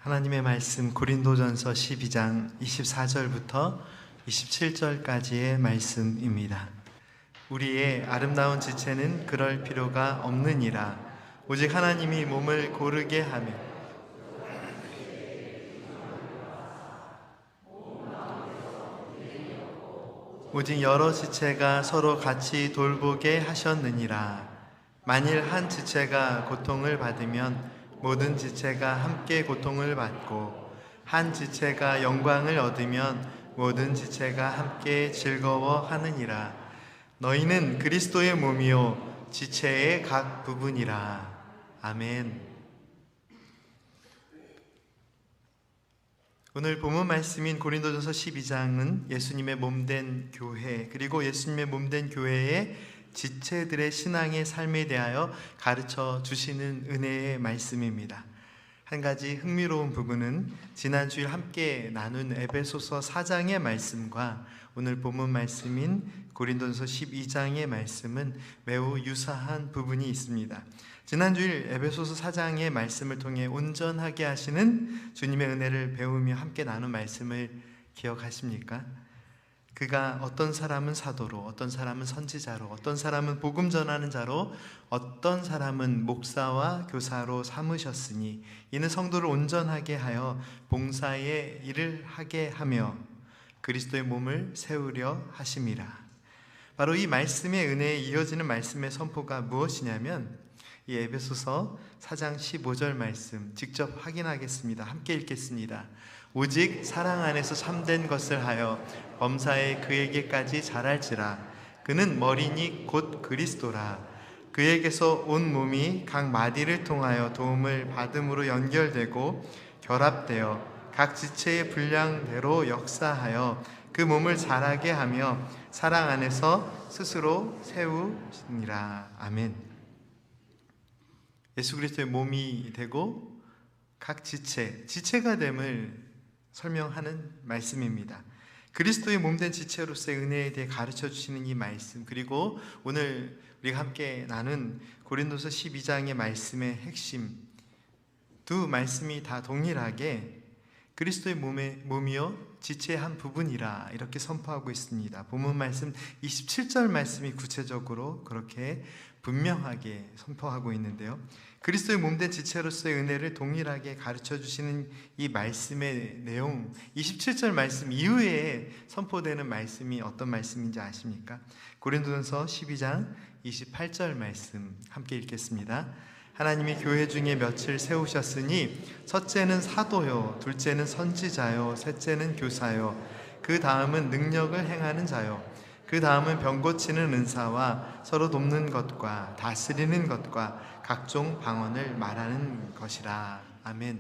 하나님의 말씀 고린도전서 12장 24절부터 27절까지의 말씀입니다. 우리의 아름다운 지체는 그럴 필요가 없느니라. 오직 하나님이 몸을 고르게 하며 오직 여러 지체가 서로 같이 돌보게 하셨느니라. 만일 한 지체가 고통을 받으면 모든 지체가 함께 고통을 받고, 한 지체가 영광을 얻으면 모든 지체가 함께 즐거워하느니라. 너희는 그리스도의 몸이요 지체의 각 부분이라. 아멘. 오늘 본문 말씀인 고린도전서 12장은 예수님의 몸된 교회, 그리고 예수님의 몸된 교회의 지체들의 신앙의 삶에 대하여 가르쳐 주시는 은혜의 말씀입니다. 한 가지 흥미로운 부분은 지난 주일 함께 나눈 에베소서 4장의 말씀과 오늘 본문 말씀인 고린도전서 12장의 말씀은 매우 유사한 부분이 있습니다. 지난 주일 에베소서 4장의 말씀을 통해 온전하게 하시는 주님의 은혜를 배우며 함께 나눈 말씀을 기억하십니까? 그가 어떤 사람은 사도로, 어떤 사람은 선지자로, 어떤 사람은 복음 전하는 자로, 어떤 사람은 목사와 교사로 삼으셨으니 이는 성도를 온전하게 하여 봉사의 일을 하게 하며 그리스도의 몸을 세우려 하심이라. 바로 이 말씀의 은혜에 이어지는 말씀의 선포가 무엇이냐면 이 에베소서 4장 15절 말씀 직접 확인하겠습니다. 함께 읽겠습니다. 오직 사랑 안에서 참된 것을 하여 범사에 그에게까지 자랄지라. 그는 머리니 곧 그리스도라. 그에게서 온 몸이 각 마디를 통하여 도움을 받음으로 연결되고 결합되어 각 지체의 분량대로 역사하여 그 몸을 자라게 하며 사랑 안에서 스스로 세우시니라. 아멘. 예수 그리스도의 몸이 되고 각 지체가 됨을 설명하는 말씀입니다. 그리스도의 몸된 지체로서의 은혜에 대해 가르쳐 주시는 이 말씀, 그리고 오늘 우리가 함께 나눈 고린도서 12장의 말씀의 핵심, 두 말씀이 다 동일하게 그리스도의 몸이요 지체의 한 부분이라 이렇게 선포하고 있습니다. 본문 말씀 27절 말씀이 구체적으로 그렇게 분명하게 선포하고 있는데요, 그리스도의 몸된 지체로서의 은혜를 동일하게 가르쳐 주시는 이 말씀의 내용, 27절 말씀 이후에 선포되는 말씀이 어떤 말씀인지 아십니까? 고린도전서 12장 28절 말씀 함께 읽겠습니다. 하나님이 교회 중에 몇을 세우셨으니 첫째는 사도요, 둘째는 선지자요, 셋째는 교사요, 그 다음은 능력을 행하는 자요, 그 다음은 병 고치는 은사와 서로 돕는 것과 다스리는 것과 각종 방언을 말하는 것이라. 아멘.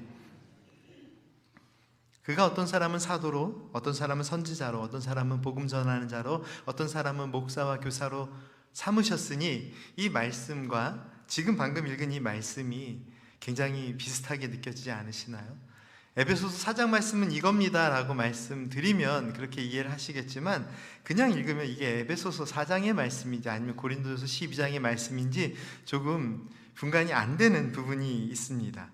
그가 어떤 사람은 사도로, 어떤 사람은 선지자로, 어떤 사람은 복음 전하는 자로, 어떤 사람은 목사와 교사로 삼으셨으니 이 말씀과 지금 방금 읽은 이 말씀이 굉장히 비슷하게 느껴지지 않으시나요? 에베소서 4장 말씀은 이겁니다 라고 말씀드리면 그렇게 이해를 하시겠지만, 그냥 읽으면 이게 에베소서 4장의 말씀인지 아니면 고린도전서 12장의 말씀인지 조금 분간이 안 되는 부분이 있습니다.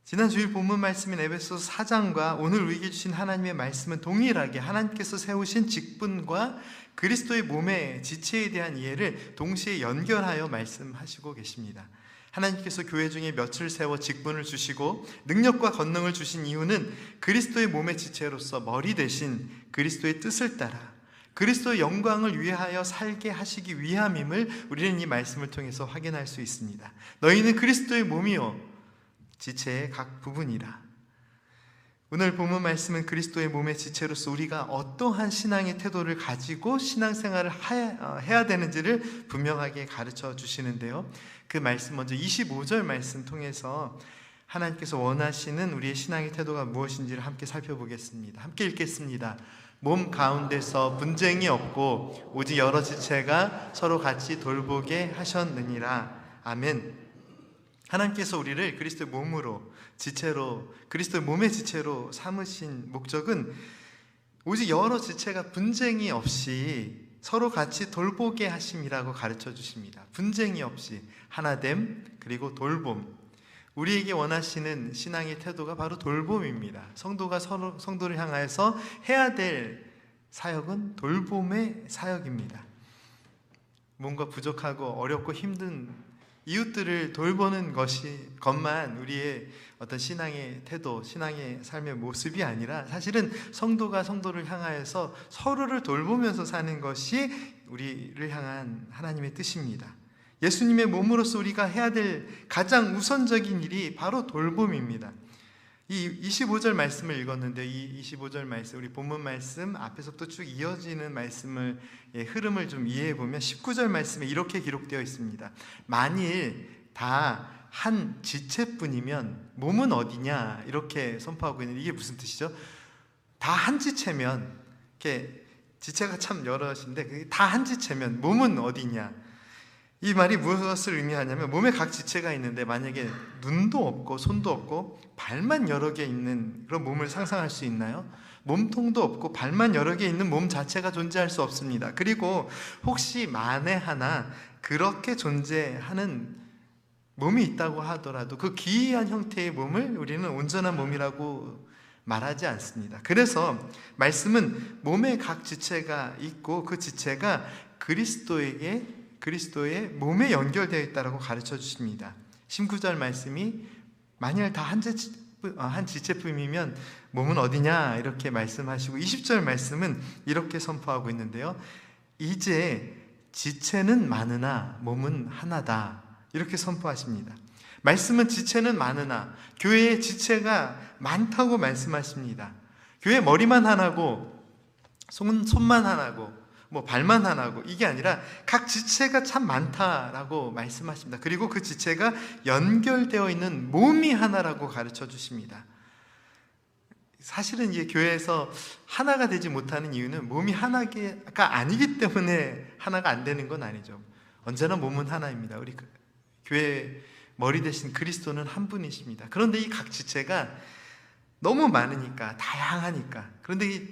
지난 주일 본문 말씀인 에베소서 4장과 오늘 우리에게 주신 하나님의 말씀은 동일하게 하나님께서 세우신 직분과 그리스도의 몸의 지체에 대한 이해를 동시에 연결하여 말씀하시고 계십니다. 하나님께서 교회 중에 몇을 세워 직분을 주시고 능력과 권능을 주신 이유는 그리스도의 몸의 지체로서 머리 대신 그리스도의 뜻을 따라 그리스도의 영광을 위하여 살게 하시기 위함임을 우리는 이 말씀을 통해서 확인할 수 있습니다. 너희는 그리스도의 몸이요 지체의 각 부분이라. 오늘 본문 말씀은 그리스도의 몸의 지체로서 우리가 어떠한 신앙의 태도를 가지고 신앙생활을 해야 되는지를 분명하게 가르쳐 주시는데요, 그 말씀 먼저 25절 말씀 통해서 하나님께서 원하시는 우리의 신앙의 태도가 무엇인지를 함께 살펴보겠습니다. 함께 읽겠습니다. 몸 가운데서 분쟁이 없고 오직 여러 지체가 서로 같이 돌보게 하셨느니라. 아멘. 하나님께서 우리를 그리스도의 몸으로, 지체로, 그리스도의 몸의 지체로 삼으신 목적은 오직 여러 지체가 분쟁이 없이 서로 같이 돌보게 하심이라고 가르쳐 주십니다. 분쟁이 없이 하나됨, 그리고 돌봄. 우리에게 원하시는 신앙의 태도가 바로 돌봄입니다. 성도가 성도를 향하여서 해야 될 사역은 돌봄의 사역입니다. 뭔가 부족하고 어렵고 힘든 이웃들을 돌보는 것만 우리의 어떤 신앙의 태도, 신앙의 삶의 모습이 아니라 사실은 성도가 성도를 향하여서 서로를 돌보면서 사는 것이 우리를 향한 하나님의 뜻입니다. 예수님의 몸으로서 우리가 해야 될 가장 우선적인 일이 바로 돌봄입니다. 이 25절 말씀을 읽었는데 이 25절 말씀, 우리 본문 말씀 앞에서부터 쭉 이어지는 말씀을 흐름을 좀 이해해 보면 19절 말씀에 이렇게 기록되어 있습니다. 만일 다 한 지체뿐이면 몸은 어디냐 이렇게 선포하고 있는데 이게 무슨 뜻이죠? 다 한 지체면, 이렇게 지체가 참 여럿인데 다 한 지체면 몸은 어디냐? 이 말이 무엇을 의미하냐면 몸에 각 지체가 있는데 만약에 눈도 없고 손도 없고 발만 여러 개 있는 그런 몸을 상상할 수 있나요? 몸통도 없고 발만 여러 개 있는 몸 자체가 존재할 수 없습니다. 그리고 혹시 만에 하나 그렇게 존재하는 몸이 있다고 하더라도 그 기이한 형태의 몸을 우리는 온전한 몸이라고 말하지 않습니다. 그래서 말씀은 몸에 각 지체가 있고 그 지체가 그리스도의 몸에 연결되어 있다고 가르쳐 주십니다. 19절 말씀이 만일 다 한 지체품이면 몸은 어디냐 이렇게 말씀하시고 20절 말씀은 이렇게 선포하고 있는데요. 이제 지체는 많으나 몸은 하나다 이렇게 선포하십니다. 말씀은 지체는 많으나 교회의 지체가 많다고 말씀하십니다. 교회 머리만 하나고 손만 하나고 뭐 발만 하나고 이게 아니라 각 지체가 참 많다라고 말씀하십니다. 그리고 그 지체가 연결되어 있는 몸이 하나라고 가르쳐 주십니다. 사실은 이게 교회에서 하나가 되지 못하는 이유는 몸이 하나가 아니기 때문에 하나가 안 되는 건 아니죠. 언제나 몸은 하나입니다. 우리 교회 머리 대신 그리스도는 한 분이십니다. 그런데 이 각 지체가 너무 많으니까, 다양하니까, 그런데 이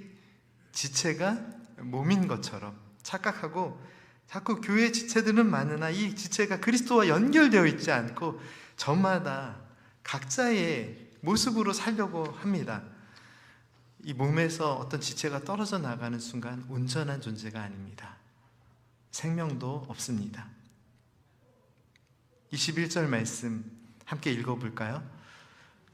지체가 몸인 것처럼 착각하고 자꾸 교회 지체들은 많으나 이 지체가 그리스도와 연결되어 있지 않고 저마다 각자의 모습으로 살려고 합니다. 이 몸에서 어떤 지체가 떨어져 나가는 순간 온전한 존재가 아닙니다. 생명도 없습니다. 21절 말씀 함께 읽어볼까요?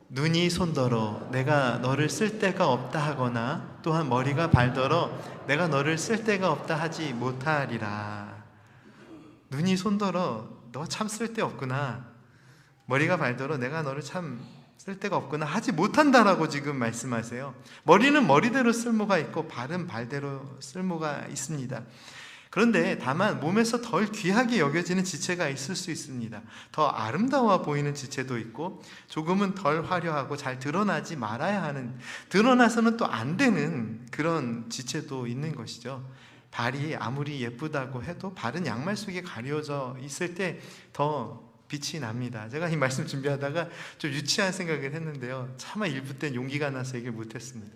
눈이 손더러 내가 너를 쓸 데가 없다 하거나 또한 머리가 발더러 내가 너를 쓸 데가 없다 하지 못하리라. 눈이 손더러 너 참 쓸데없구나, 머리가 발더러 내가 너를 참 쓸데가 없구나 하지 못한다라고 지금 말씀하세요. 머리는 머리대로 쓸모가 있고 발은 발대로 쓸모가 있습니다. 그런데 다만 몸에서 덜 귀하게 여겨지는 지체가 있을 수 있습니다. 더 아름다워 보이는 지체도 있고 조금은 덜 화려하고 잘 드러나지 말아야 하는, 드러나서는 또 안 되는 그런 지체도 있는 것이죠. 발이 아무리 예쁘다고 해도 발은 양말 속에 가려져 있을 때 더 빛이 납니다. 제가 이 말씀 준비하다가 좀 유치한 생각을 했는데요, 차마 1부 때 용기가 나서 얘기를 못했습니다.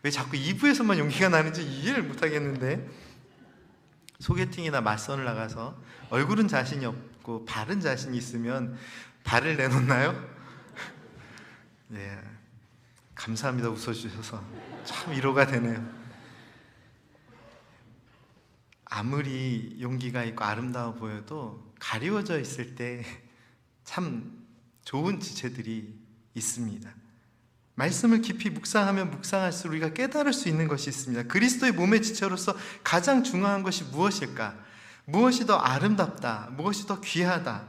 왜 자꾸 2부에서만 용기가 나는지 이해를 못하겠는데, 소개팅이나 맞선을 나가서 얼굴은 자신이 없고 발은 자신이 있으면 발을 내놓나요? 네, 감사합니다. 웃어주셔서 참 위로가 되네요. 아무리 용기가 있고 아름다워 보여도 가리워져 있을 때 참 좋은 지체들이 있습니다. 말씀을 깊이 묵상하면 묵상할수록 우리가 깨달을 수 있는 것이 있습니다. 그리스도의 몸의 지체로서 가장 중요한 것이 무엇일까? 무엇이 더 아름답다? 무엇이 더 귀하다?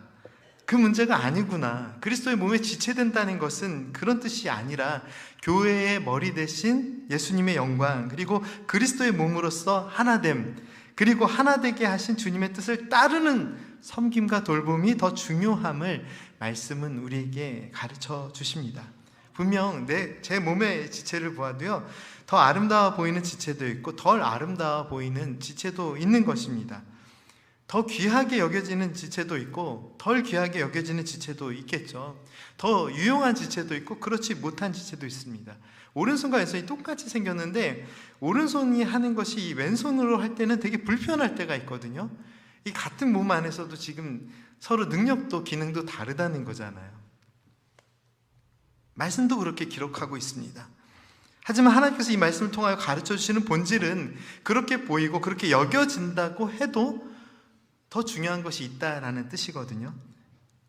그 문제가 아니구나. 그리스도의 몸에 지체된다는 것은 그런 뜻이 아니라 교회의 머리 대신 예수님의 영광, 그리고 그리스도의 몸으로서 하나됨, 그리고 하나되게 하신 주님의 뜻을 따르는 섬김과 돌봄이 더 중요함을 말씀은 우리에게 가르쳐 주십니다. 분명 제 몸의 지체를 보아도요, 더 아름다워 보이는 지체도 있고 덜 아름다워 보이는 지체도 있는 것입니다. 더 귀하게 여겨지는 지체도 있고 덜 귀하게 여겨지는 지체도 있겠죠. 더 유용한 지체도 있고 그렇지 못한 지체도 있습니다. 오른손과 왼손이 똑같이 생겼는데 오른손이 하는 것이 이 왼손으로 할 때는 되게 불편할 때가 있거든요. 이 같은 몸 안에서도 지금 서로 능력도 기능도 다르다는 거잖아요. 말씀도 그렇게 기록하고 있습니다. 하지만 하나님께서 이 말씀을 통하여 가르쳐 주시는 본질은 그렇게 보이고 그렇게 여겨진다고 해도 더 중요한 것이 있다라는 뜻이거든요.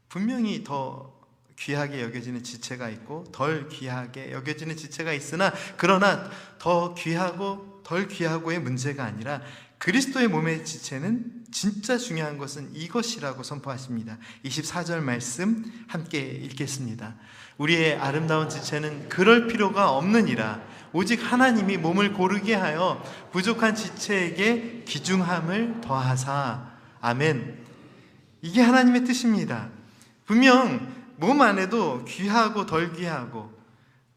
분명히 더 귀하게 여겨지는 지체가 있고 덜 귀하게 여겨지는 지체가 있으나, 그러나 더 귀하고 덜 귀하고의 문제가 아니라 그리스도의 몸의 지체는 진짜 중요한 것은 이것이라고 선포하십니다. 24절 말씀 함께 읽겠습니다. 우리의 아름다운 지체는 그럴 필요가 없느니라. 오직 하나님이 몸을 고르게 하여 부족한 지체에게 귀중함을 더하사. 아멘. 이게 하나님의 뜻입니다. 분명 몸 안에도 귀하고 덜 귀하고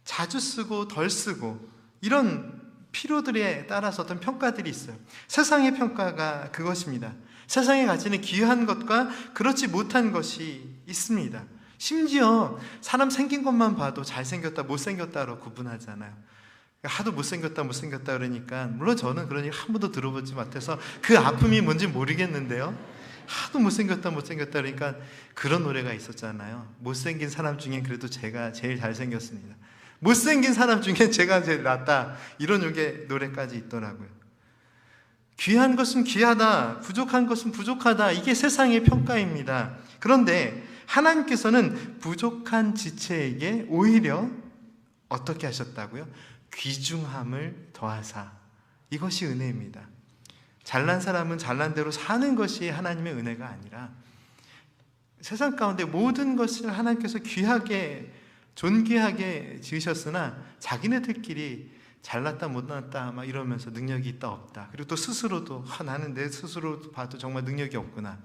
자주 쓰고 덜 쓰고 이런 필요들에 따라서 어떤 평가들이 있어요. 세상의 평가가 그것입니다. 세상에 가지는 귀한 것과 그렇지 못한 것이 있습니다. 심지어 사람 생긴 것만 봐도 잘생겼다 못생겼다로 구분하잖아요. 하도 못생겼다 그러니까, 물론 저는 그런 일 한 번도 들어보지 못해서 그 아픔이 뭔지 모르겠는데요, 하도 못생겼다 그러니까 그런 노래가 있었잖아요. 못생긴 사람 중엔 그래도 제가 제일 잘생겼습니다. 못생긴 사람 중엔 제가 제일 낫다, 이런 노래까지 있더라고요. 귀한 것은 귀하다, 부족한 것은 부족하다, 이게 세상의 평가입니다. 그런데 하나님께서는 부족한 지체에게 오히려 어떻게 하셨다고요? 귀중함을 더하사. 이것이 은혜입니다. 잘난 사람은 잘난 대로 사는 것이 하나님의 은혜가 아니라, 세상 가운데 모든 것을 하나님께서 귀하게 존귀하게 지으셨으나 자기네들끼리 잘났다 못났다 막 이러면서 능력이 있다 없다, 그리고 또 스스로도 나는 내 스스로 봐도 정말 능력이 없구나.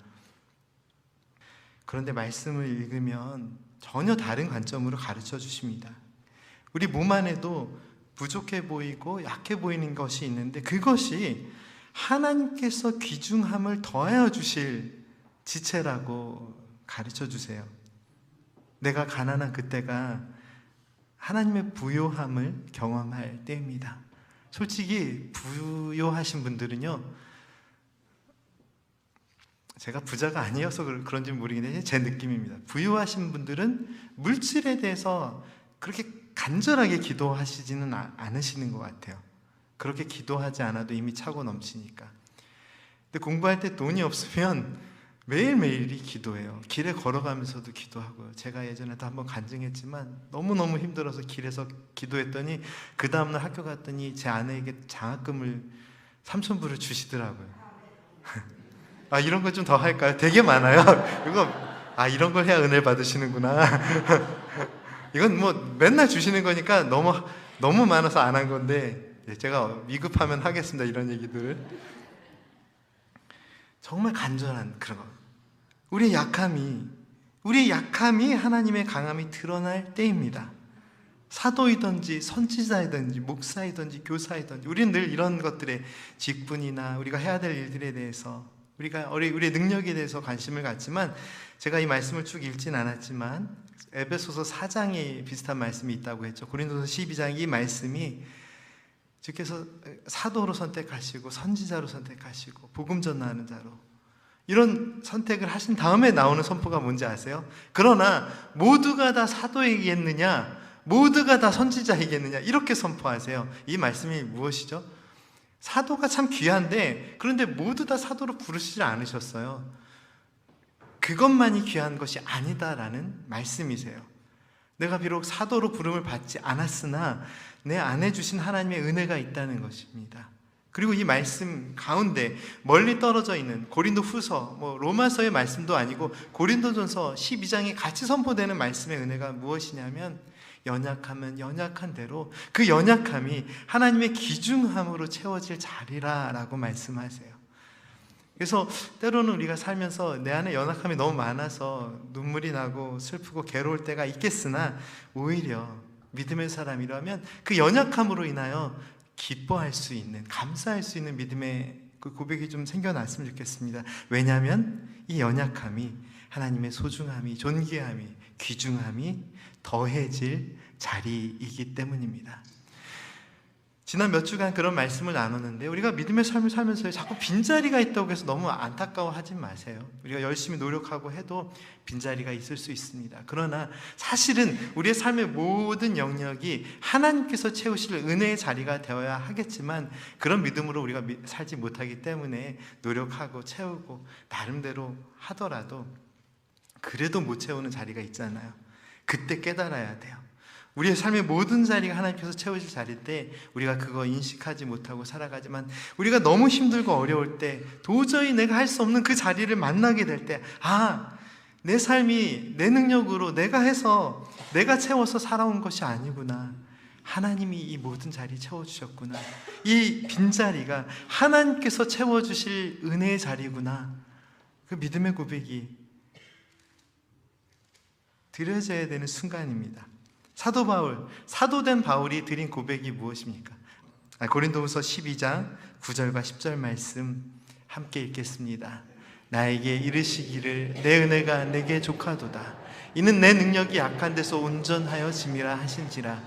그런데 말씀을 읽으면 전혀 다른 관점으로 가르쳐 주십니다. 우리 몸 안에도 부족해 보이고 약해 보이는 것이 있는데, 그것이 하나님께서 귀중함을 더하여 주실 지체라고 가르쳐 주세요. 내가 가난한 그때가 하나님의 부요함을 경험할 때입니다. 솔직히 부요하신 분들은요, 제가 부자가 아니어서 그런지 모르겠는데 제 느낌입니다. 부유하신 분들은 물질에 대해서 그렇게 간절하게 기도하시지는 않으시는 것 같아요. 그렇게 기도하지 않아도 이미 차고 넘치니까. 근데 공부할 때 돈이 없으면 매일매일이 기도해요. 길에 걸어가면서도 기도하고요. 제가 예전에도 한번 간증했지만 너무너무 힘들어서 길에서 기도했더니 그 다음날 학교 갔더니 제 아내에게 장학금을 3,000불을 주시더라고요. 이런 거 좀 더 할까요? 되게 많아요. 이런 걸 해야 은혜를 받으시는구나. 이건 뭐 맨날 주시는 거니까 너무 많아서 안 한 건데, 제가 위급하면 하겠습니다. 이런 얘기들을. 정말 간절한 그런 거. 우리의 약함이 하나님의 강함이 드러날 때입니다. 사도이든지 선지자이든지 목사이든지 교사이든지, 우리는 늘 이런 것들에 직분이나 우리가 해야 될 일들에 대해서, 우리의 능력에 대해서 관심을 갖지만, 제가 이 말씀을 쭉 읽진 않았지만 에베소서 4장에 비슷한 말씀이 있다고 했죠. 고린도서 12장 이 말씀이 주께서 사도로 선택하시고 선지자로 선택하시고 복음 전하는 자로, 이런 선택을 하신 다음에 나오는 선포가 뭔지 아세요? 그러나 모두가 다 사도이겠느냐, 모두가 다 선지자이겠느냐, 이렇게 선포하세요. 이 말씀이 무엇이죠? 사도가 참 귀한데, 그런데 모두 다 사도로 부르시지 않으셨어요. 그것만이 귀한 것이 아니다라는 말씀이세요. 내가 비록 사도로 부름을 받지 않았으나 내 안에 주신 하나님의 은혜가 있다는 것입니다. 그리고 이 말씀 가운데 멀리 떨어져 있는 고린도 후서, 로마서의 말씀도 아니고 고린도전서 12장에 같이 선포되는 말씀의 은혜가 무엇이냐면, 연약하면 연약한 대로 그 연약함이 하나님의 귀중함으로 채워질 자리라라고 말씀하세요. 그래서 때로는 우리가 살면서 내 안에 연약함이 너무 많아서 눈물이 나고 슬프고 괴로울 때가 있겠으나, 오히려 믿음의 사람이라면 그 연약함으로 인하여 기뻐할 수 있는, 감사할 수 있는 믿음의 그 고백이 좀 생겨났으면 좋겠습니다. 왜냐하면 이 연약함이 하나님의 소중함이, 존귀함이, 귀중함이 더해질 자리이기 때문입니다. 지난 몇 주간 그런 말씀을 나눴는데 우리가 믿음의 삶을 살면서 자꾸 빈자리가 있다고 해서 너무 안타까워하지 마세요. 우리가 열심히 노력하고 해도 빈자리가 있을 수 있습니다. 그러나 사실은 우리의 삶의 모든 영역이 하나님께서 채우실 은혜의 자리가 되어야 하겠지만 그런 믿음으로 우리가 살지 못하기 때문에 노력하고 채우고 나름대로 하더라도 그래도 못 채우는 자리가 있잖아요. 그때 깨달아야 돼요. 우리의 삶의 모든 자리가 하나님께서 채우실 자리일 때 우리가 그거 인식하지 못하고 살아가지만 우리가 너무 힘들고 어려울 때 도저히 내가 할 수 없는 그 자리를 만나게 될 때 내 삶이 내 능력으로 내가 해서 내가 채워서 살아온 것이 아니구나. 하나님이 이 모든 자리 채워주셨구나. 이 빈자리가 하나님께서 채워주실 은혜의 자리구나. 그 믿음의 고백이 드려져야 되는 순간입니다. 사도된 바울이 드린 고백이 무엇입니까? 고린도후서 12장 9절과 10절 말씀 함께 읽겠습니다. 나에게 이르시기를 내 은혜가 내게 족하도다. 이는 내 능력이 약한 데서 온전하여 짐이라 하신지라.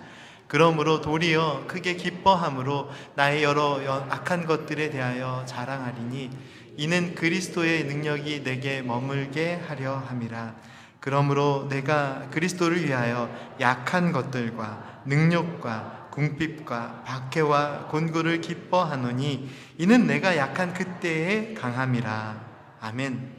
그러므로 도리어 크게 기뻐함으로 나의 여러 악한 것들에 대하여 자랑하리니 이는 그리스도의 능력이 내게 머물게 하려 함이라. 그러므로 내가 그리스도를 위하여 약한 것들과 능력과 궁핍과 박해와 곤고를 기뻐하노니 이는 내가 약한 그때의 강함이라. 아멘.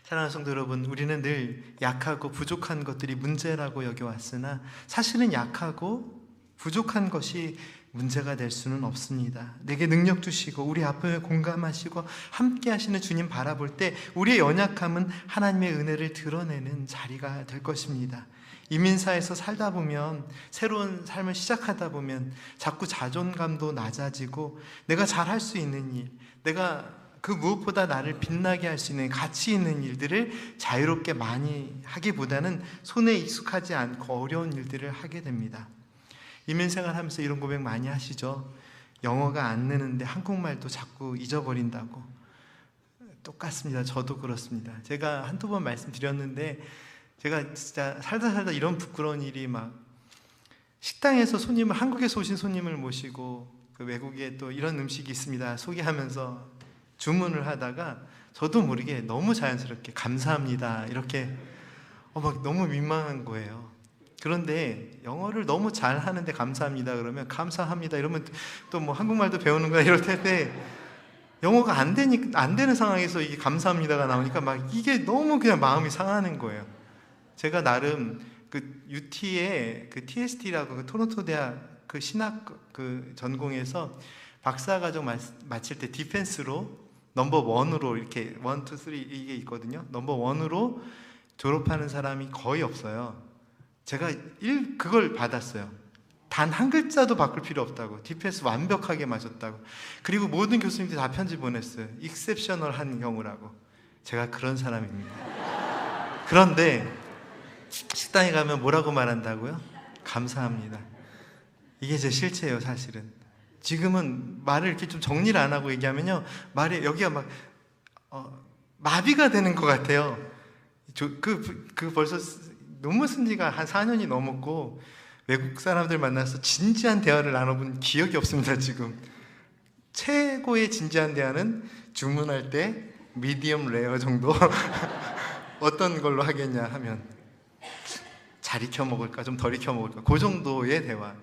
사랑하는 성도 여러분, 우리는 늘 약하고 부족한 것들이 문제라고 여겨왔으나 사실은 약하고 부족한 것이 문제가 될 수는 없습니다. 내게 능력 주시고 우리 아픔에 공감하시고 함께 하시는 주님 바라볼 때 우리의 연약함은 하나님의 은혜를 드러내는 자리가 될 것입니다. 이민사에서 살다 보면, 새로운 삶을 시작하다 보면 자꾸 자존감도 낮아지고 내가 잘할 수 있는 일, 내가 그 무엇보다 나를 빛나게 할 수 있는 가치 있는 일들을 자유롭게 많이 하기보다는 손에 익숙하지 않고 어려운 일들을 하게 됩니다. 이민생활 하면서 이런 고백 많이 하시죠. 영어가 안 느는데 한국말도 자꾸 잊어버린다고. 똑같습니다. 저도 그렇습니다. 제가 한두 번 말씀드렸는데 제가 진짜 살다 이런 부끄러운 일이 막 식당에서 한국에서 오신 손님을 모시고 그 외국에 또 이런 음식이 있습니다 소개하면서 주문을 하다가 저도 모르게 너무 자연스럽게 감사합니다 이렇게 막 너무 민망한 거예요. 그런데 영어를 너무 잘하는데 감사합니다 그러면 감사합니다 이러면 또 뭐 한국말도 배우는 거야 이럴 텐데 영어가 안 되는 상황에서 이게 감사합니다가 나오니까 막 이게 너무 그냥 마음이 상하는 거예요. 제가 나름 그 UT의 그 TST라고 그 토론토 대학 그 신학 그 전공에서 박사과정 마칠 때 디펜스로 넘버 1으로 이렇게 1, 2, 3 이게 있거든요. 넘버 1으로 졸업하는 사람이 거의 없어요. 제가 그걸 받았어요. 단 한 글자도 바꿀 필요 없다고. 디펜스 완벽하게 맞았다고. 그리고 모든 교수님들이 다 편지 보냈어요. 익셉셔널한 경우라고. 제가 그런 사람입니다. 그런데 식당에 가면 뭐라고 말한다고요? 감사합니다. 이게 제 실체예요, 사실은. 지금은 말을 이렇게 좀 정리를 안 하고 얘기하면요, 말에 여기가 막 마비가 되는 것 같아요. 벌써 논문 쓴 지가 한 4년이 넘었고 외국 사람들 만나서 진지한 대화를 나눠본 기억이 없습니다. 지금 최고의 진지한 대화는 주문할 때 미디엄 레어 정도 어떤 걸로 하겠냐 하면 잘 익혀 먹을까 좀 덜 익혀 먹을까 그 정도의 대화.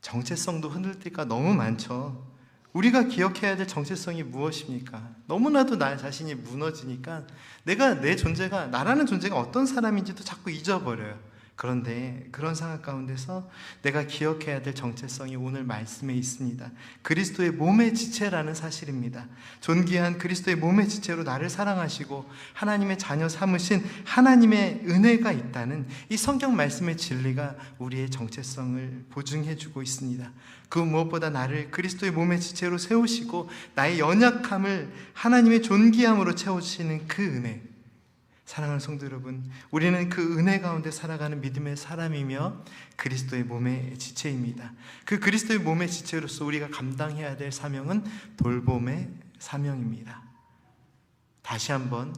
정체성도 흔들 때가 너무 많죠. 우리가 기억해야 될 정체성이 무엇입니까? 너무나도 나 자신이 무너지니까 내 존재가, 나라는 존재가 어떤 사람인지도 자꾸 잊어버려요. 그런데 그런 상황 가운데서 내가 기억해야 될 정체성이 오늘 말씀에 있습니다. 그리스도의 몸의 지체라는 사실입니다. 존귀한 그리스도의 몸의 지체로 나를 사랑하시고 하나님의 자녀 삼으신 하나님의 은혜가 있다는 이 성경 말씀의 진리가 우리의 정체성을 보증해주고 있습니다. 그 무엇보다 나를 그리스도의 몸의 지체로 세우시고 나의 연약함을 하나님의 존귀함으로 채워주시는 그 은혜. 사랑하는 성도 여러분, 우리는 그 은혜 가운데 살아가는 믿음의 사람이며 그리스도의 몸의 지체입니다. 그 그리스도의 몸의 지체로서 우리가 감당해야 될 사명은 돌봄의 사명입니다. 다시 한번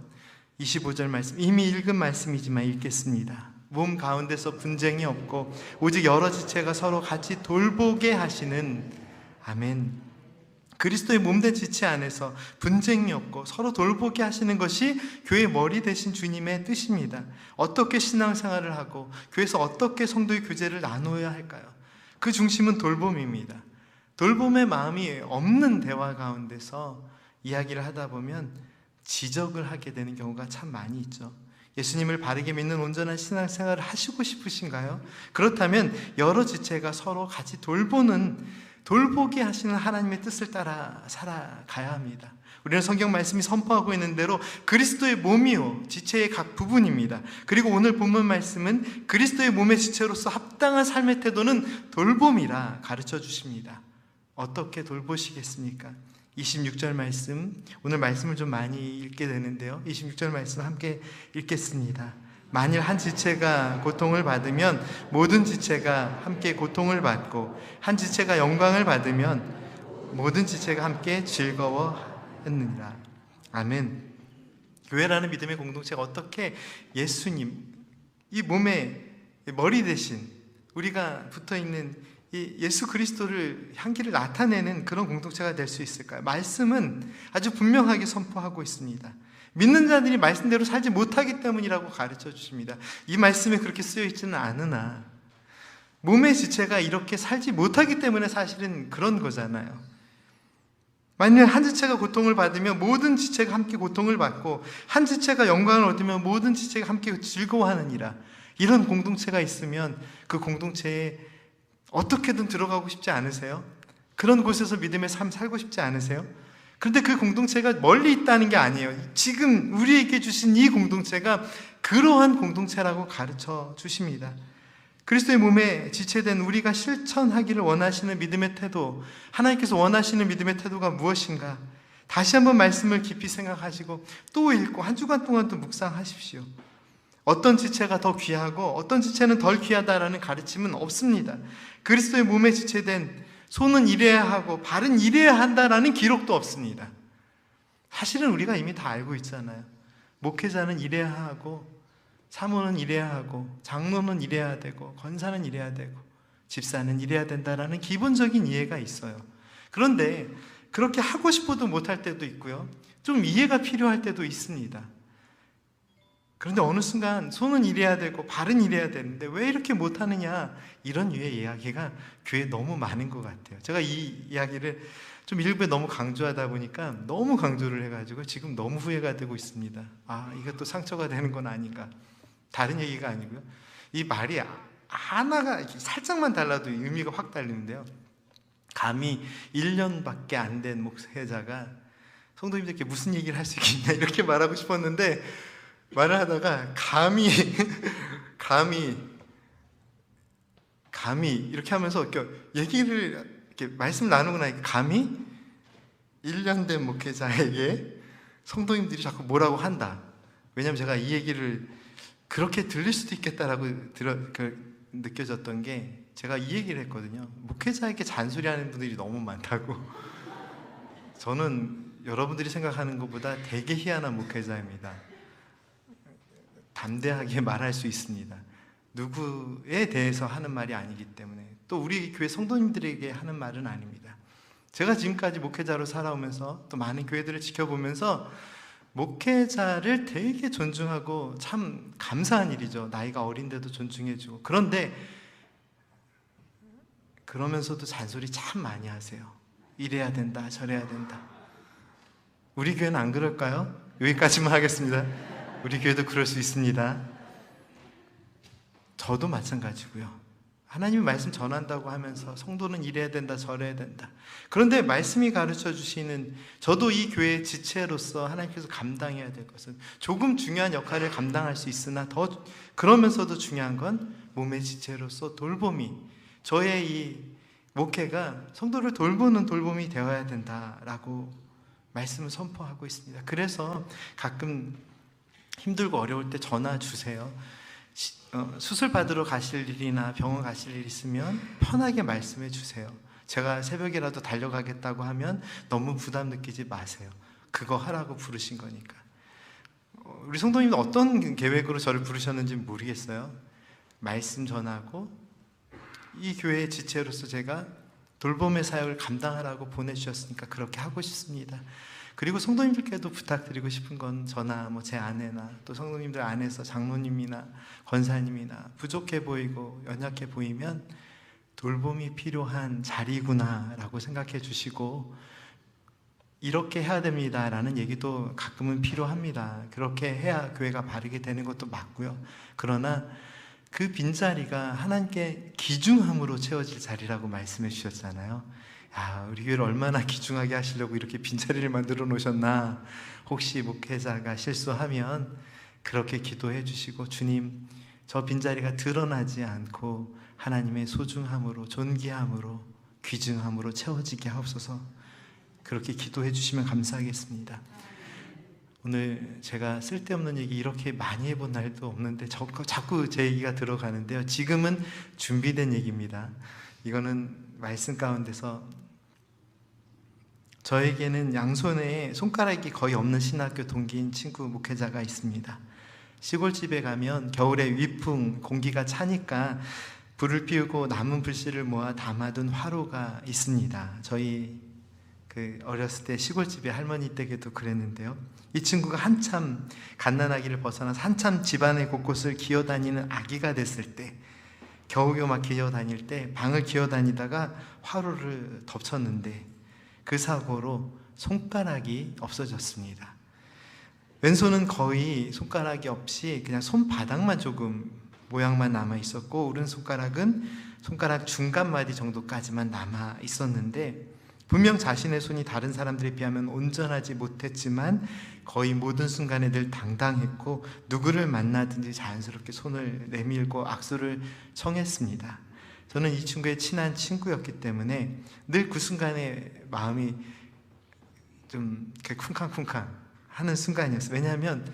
25절 말씀, 이미 읽은 말씀이지만 읽겠습니다. 몸 가운데서 분쟁이 없고 오직 여러 지체가 서로 같이 돌보게 하시는, 아멘, 그리스도의 몸된 지체 안에서 분쟁이 없고 서로 돌보게 하시는 것이 교회의 머리 되신 주님의 뜻입니다. 어떻게 신앙생활을 하고 교회에서 어떻게 성도의 교제를 나누어야 할까요? 그 중심은 돌봄입니다. 돌봄의 마음이 없는 대화 가운데서 이야기를 하다 보면 지적을 하게 되는 경우가 참 많이 있죠. 예수님을 바르게 믿는 온전한 신앙생활을 하시고 싶으신가요? 그렇다면 여러 지체가 서로 같이 돌보게 하시는 하나님의 뜻을 따라 살아가야 합니다. 우리는 성경 말씀이 선포하고 있는 대로 그리스도의 몸이요 지체의 각 부분입니다. 그리고 오늘 본문 말씀은 그리스도의 몸의 지체로서 합당한 삶의 태도는 돌봄이라 가르쳐 주십니다. 어떻게 돌보시겠습니까? 26절 말씀, 오늘 말씀을 좀 많이 읽게 되는데요, 26절 말씀 함께 읽겠습니다. 만일 한 지체가 고통을 받으면 모든 지체가 함께 고통을 받고, 한 지체가 영광을 받으면 모든 지체가 함께 즐거워했느니라. 아멘. 교회라는 믿음의 공동체가 어떻게 예수님, 이 몸의 머리 대신 우리가 붙어있는 이 예수 그리스도를 향기를 나타내는 그런 공동체가 될 수 있을까요? 말씀은 아주 분명하게 선포하고 있습니다. 믿는 자들이 말씀대로 살지 못하기 때문이라고 가르쳐 주십니다. 이 말씀에 그렇게 쓰여 있지는 않으나 몸의 지체가 이렇게 살지 못하기 때문에 사실은 그런 거잖아요. 만약 한 지체가 고통을 받으면 모든 지체가 함께 고통을 받고, 한 지체가 영광을 얻으면 모든 지체가 함께 즐거워하느니라. 이런 공동체가 있으면 그 공동체에 어떻게든 들어가고 싶지 않으세요? 그런 곳에서 믿음의 삶 살고 싶지 않으세요? 그런데 그 공동체가 멀리 있다는 게 아니에요. 지금 우리에게 주신 이 공동체가 그러한 공동체라고 가르쳐 주십니다. 그리스도의 몸에 지체된 우리가 실천하기를 원하시는 믿음의 태도, 하나님께서 원하시는 믿음의 태도가 무엇인가? 다시 한번 말씀을 깊이 생각하시고 또 읽고 한 주간 동안 또 묵상하십시오. 어떤 지체가 더 귀하고 어떤 지체는 덜 귀하다라는 가르침은 없습니다. 그리스도의 몸에 지체된 손은 이래야 하고 발은 이래야 한다라는 기록도 없습니다. 사실은 우리가 이미 다 알고 있잖아요. 목회자는 이래야 하고, 사모는 이래야 하고, 장로는 이래야 되고, 권사는 이래야 되고, 집사는 이래야 된다라는 기본적인 이해가 있어요. 그런데 그렇게 하고 싶어도 못할 때도 있고요, 좀 이해가 필요할 때도 있습니다. 그런데 어느 순간 손은 이래야 되고 발은 이래야 되는데 왜 이렇게 못하느냐, 이런 류의 이야기가 교회에 너무 많은 것 같아요. 제가 이 이야기를 좀 일부에 너무 강조하다 보니까 너무 강조를 해가지고 지금 너무 후회가 되고 있습니다. 아, 이것도 상처가 되는 건 아닌가. 다른 얘기가 아니고요, 이 말이 하나가 살짝만 달라도 의미가 확 달리는데요, 감히 1년밖에 안 된 목회자가 성도님들께 무슨 얘기를 할 수 있겠냐 이렇게 말하고 싶었는데, 말을 하다가 감히 이렇게 하면서 얘기를 이렇게 말씀을 나누고 나니까 감히 1년 된 목회자에게 성도님들이 자꾸 뭐라고 한다. 왜냐하면 제가 이 얘기를 그렇게 들릴 수도 있겠다라고 느껴졌던 게, 제가 이 얘기를 했거든요. 목회자에게 잔소리하는 분들이 너무 많다고. 저는 여러분들이 생각하는 것보다 되게 희한한 목회자입니다. 담대하게 말할 수 있습니다. 누구에 대해서 하는 말이 아니기 때문에, 또 우리 교회 성도님들에게 하는 말은 아닙니다. 제가 지금까지 목회자로 살아오면서 또 많은 교회들을 지켜보면서 목회자를 되게 존중하고 참 감사한 일이죠. 나이가 어린데도 존중해주고. 그런데 그러면서도 잔소리 참 많이 하세요. 이래야 된다, 저래야 된다. 우리 교회는 안 그럴까요? 여기까지만 하겠습니다. 우리 교회도 그럴 수 있습니다. 저도 마찬가지고요. 하나님의 말씀 전한다고 하면서 성도는 이래야 된다, 저래야 된다. 그런데 말씀이 가르쳐 주시는, 저도 이 교회의 지체로서 하나님께서 감당해야 될 것은 조금 중요한 역할을 감당할 수 있으나 더 그러면서도 중요한 건 몸의 지체로서 돌봄이, 저의 이 목회가 성도를 돌보는 돌봄이 되어야 된다라고 말씀을 선포하고 있습니다. 그래서 가끔 힘들고 어려울 때 전화 주세요. 수술 받으러 가실 일이나 병원 가실 일 있으면 편하게 말씀해 주세요. 제가 새벽이라도 달려가겠다고 하면 너무 부담 느끼지 마세요. 그거 하라고 부르신 거니까. 우리 성도님은 어떤 계획으로 저를 부르셨는지 모르겠어요. 말씀 전하고 이 교회의 지체로서 제가 돌봄의 사역을 감당하라고 보내주셨으니까 그렇게 하고 싶습니다. 그리고 성도님들께도 부탁드리고 싶은 건 저나 제 아내나 또 성도님들 안에서 장로님이나 권사님이나 부족해 보이고 연약해 보이면 돌봄이 필요한 자리구나 라고 생각해 주시고, 이렇게 해야 됩니다 라는 얘기도 가끔은 필요합니다. 그렇게 해야 교회가 바르게 되는 것도 맞고요. 그러나 그 빈자리가 하나님께 귀중함으로 채워질 자리라고 말씀해 주셨잖아요. 야, 우리 교회를 얼마나 귀중하게 하시려고 이렇게 빈자리를 만들어 놓으셨나. 혹시 목회자가 실수하면 그렇게 기도해 주시고, 주님, 저 빈자리가 드러나지 않고 하나님의 소중함으로, 존귀함으로, 귀중함으로 채워지게 하옵소서. 그렇게 기도해 주시면 감사하겠습니다. 오늘 제가 쓸데없는 얘기 이렇게 많이 해본 날도 없는데 자꾸 제 얘기가 들어가는데요. 지금은 준비된 얘기입니다. 이거는 말씀 가운데서 저에게는 양손에 손가락이 거의 없는 신학교 동기인 친구 목회자가 있습니다. 시골집에 가면 겨울에 위풍, 공기가 차니까 불을 피우고 남은 불씨를 모아 담아둔 화로가 있습니다. 저희 어렸을 때 시골집에 할머니 댁에도 그랬는데요. 이 친구가 한참 갓난아기를 벗어나서 한참 집안의 곳곳을 기어다니는 아기가 됐을 때, 겨우겨우 막 기어다닐 때 방을 기어다니다가 화로를 덮쳤는데 그 사고로 손가락이 없어졌습니다. 왼손은 거의 손가락이 없이 그냥 손바닥만 조금 모양만 남아 있었고, 오른손가락은 손가락 중간마디 정도까지만 남아 있었는데, 분명 자신의 손이 다른 사람들에 비하면 온전하지 못했지만 거의 모든 순간에 늘 당당했고, 누구를 만나든지 자연스럽게 손을 내밀고 악수를 청했습니다. 저는 이 친구의 친한 친구였기 때문에 늘 그 순간에 마음이 좀 쿵쾅쿵쾅 하는 순간이었어요. 왜냐하면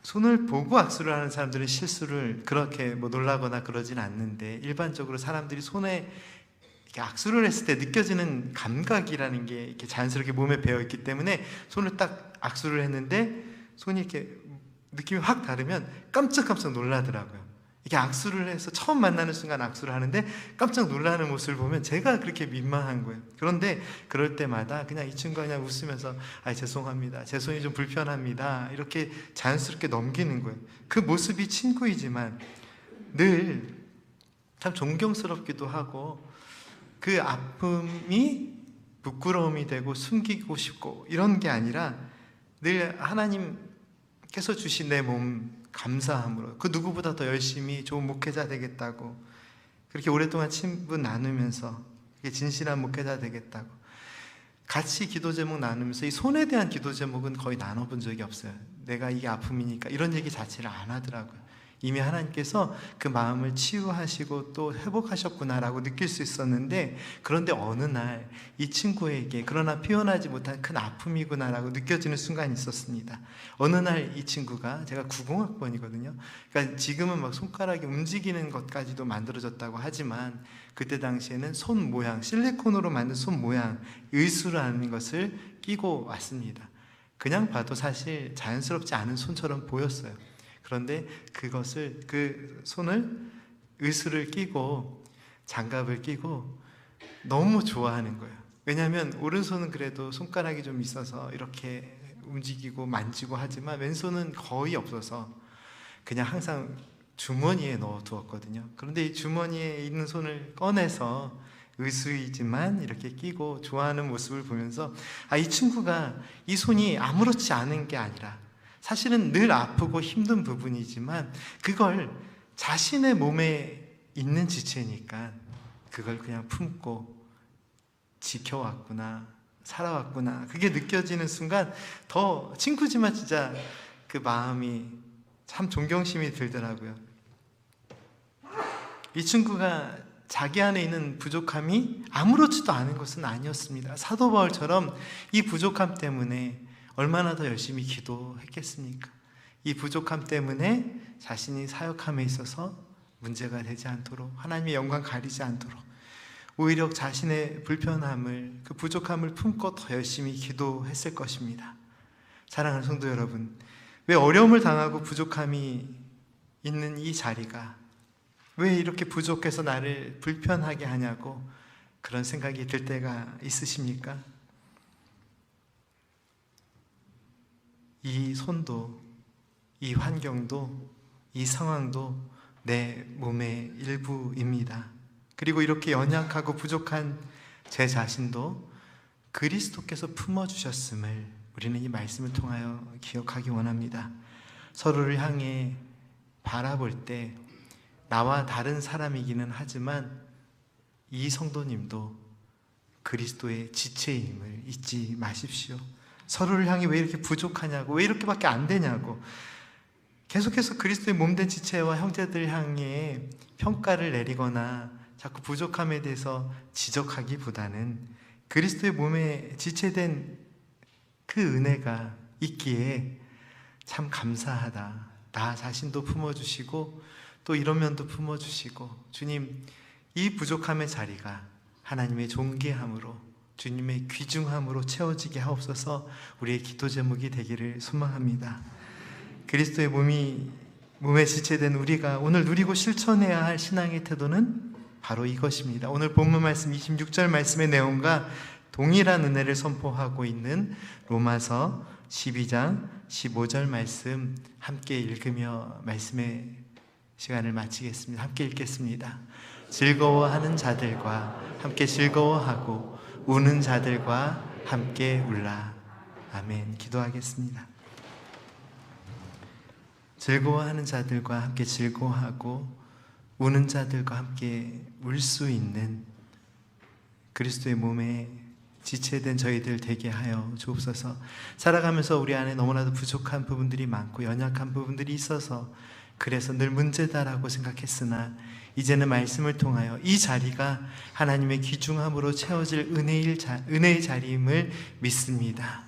손을 보고 악수를 하는 사람들은 실수를 그렇게 놀라거나 그러진 않는데, 일반적으로 사람들이 손에 이렇게 악수를 했을 때 느껴지는 감각이라는 게 이렇게 자연스럽게 몸에 배어 있기 때문에 손을 딱 악수를 했는데 손이 이렇게 느낌이 확 다르면 깜짝깜짝 놀라더라고요. 이렇게 악수를 해서 처음 만나는 순간 악수를 하는데 깜짝 놀라는 모습을 보면 제가 그렇게 민망한 거예요. 그런데 그럴 때마다 그냥 이 친구가 그냥 웃으면서 죄송합니다, 제 손이 좀 불편합니다, 이렇게 자연스럽게 넘기는 거예요. 그 모습이 친구이지만 늘 참 존경스럽기도 하고, 그 아픔이 부끄러움이 되고 숨기고 싶고 이런 게 아니라 늘 하나님께서 주신 내 몸 감사함으로 그 누구보다 더 열심히 좋은 목회자 되겠다고, 그렇게 오랫동안 친분 나누면서 진실한 목회자 되겠다고 같이 기도 제목 나누면서, 이 손에 대한 기도 제목은 거의 나눠본 적이 없어요. 내가 이게 아픔이니까 이런 얘기 자체를 안 하더라고요. 이미 하나님께서 그 마음을 치유하시고 또 회복하셨구나라고 느낄 수 있었는데, 그런데 어느 날 이 친구에게 그러나 표현하지 못한 큰 아픔이구나라고 느껴지는 순간이 있었습니다. 어느 날 이 친구가, 제가 90학번이거든요. 그러니까 지금은 막 손가락이 움직이는 것까지도 만들어졌다고 하지만 그때 당시에는 손 모양, 실리콘으로 만든 손 모양, 의수라는 것을 끼고 왔습니다. 그냥 봐도 사실 자연스럽지 않은 손처럼 보였어요. 그런데 그 손을, 의수를 끼고 장갑을 끼고 너무 좋아하는 거예요. 왜냐하면 오른손은 그래도 손가락이 좀 있어서 이렇게 움직이고 만지고 하지만 왼손은 거의 없어서 그냥 항상 주머니에 넣어두었거든요. 그런데 이 주머니에 있는 손을 꺼내서 의수이지만 이렇게 끼고 좋아하는 모습을 보면서 이 친구가 이 손이 아무렇지 않은 게 아니라 사실은 늘 아프고 힘든 부분이지만 그걸 자신의 몸에 있는 지체니까 그걸 그냥 품고 지켜왔구나, 살아왔구나, 그게 느껴지는 순간 더 친구지만 진짜 그 마음이 참 존경심이 들더라고요. 이 친구가 자기 안에 있는 부족함이 아무렇지도 않은 것은 아니었습니다. 사도 바울처럼 이 부족함 때문에 얼마나 더 열심히 기도했겠습니까? 이 부족함 때문에 자신이 사역함에 있어서 문제가 되지 않도록, 하나님의 영광 가리지 않도록 오히려 자신의 불편함을, 그 부족함을 품고 더 열심히 기도했을 것입니다. 사랑하는 성도 여러분, 왜 어려움을 당하고 부족함이 있는 이 자리가 왜 이렇게 부족해서 나를 불편하게 하냐고 그런 생각이 들 때가 있으십니까? 이 손도, 이 환경도, 이 상황도 내 몸의 일부입니다. 그리고 이렇게 연약하고 부족한 제 자신도 그리스도께서 품어주셨음을 우리는 이 말씀을 통하여 기억하기 원합니다. 서로를 향해 바라볼 때 나와 다른 사람이기는 하지만 이 성도님도 그리스도의 지체임을 잊지 마십시오. 서로를 향해 왜 이렇게 부족하냐고, 왜 이렇게밖에 안 되냐고 계속해서 그리스도의 몸된 지체와 형제들 향해 평가를 내리거나 자꾸 부족함에 대해서 지적하기보다는 그리스도의 몸에 지체된 그 은혜가 있기에 참 감사하다. 나 자신도 품어주시고 또 이런 면도 품어주시고, 주님, 이 부족함의 자리가 하나님의 존귀함으로, 주님의 귀중함으로 채워지게 하옵소서. 우리의 기도 제목이 되기를 소망합니다. 그리스도의 몸에 지체된 우리가 오늘 누리고 실천해야 할 신앙의 태도는 바로 이것입니다. 오늘 본문 말씀 26절 말씀의 내용과 동일한 은혜를 선포하고 있는 로마서 12장 15절 말씀 함께 읽으며 말씀의 시간을 마치겠습니다. 함께 읽겠습니다. 즐거워하는 자들과 함께 즐거워하고 우는 자들과 함께 울라. 아멘. 기도하겠습니다. 즐거워하는 자들과 함께 즐거워하고 우는 자들과 함께 울 수 있는 그리스도의 몸에 지체된 저희들 되게 하여 주옵소서. 살아가면서 우리 안에 너무나도 부족한 부분들이 많고 연약한 부분들이 있어서 그래서 늘 문제다라고 생각했으나 이제는 말씀을 통하여 이 자리가 하나님의 귀중함으로 채워질 은혜의 자리임을 믿습니다.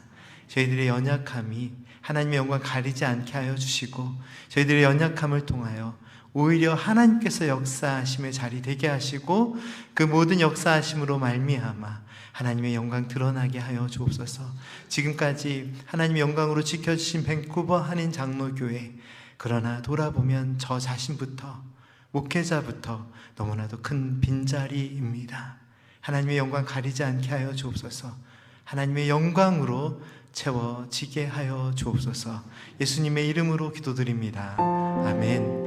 저희들의 연약함이 하나님의 영광 가리지 않게 하여 주시고 저희들의 연약함을 통하여 오히려 하나님께서 역사하심의 자리 되게 하시고 그 모든 역사하심으로 말미암아 하나님의 영광 드러나게 하여 주옵소서. 지금까지 하나님의 영광으로 지켜주신 밴쿠버 한인 장로교회, 그러나 돌아보면 저 자신부터 목회자부터 너무나도 큰 빈자리입니다. 하나님의 영광 가리지 않게 하여 주옵소서. 하나님의 영광으로 채워지게 하여 주옵소서. 예수님의 이름으로 기도드립니다. 아멘.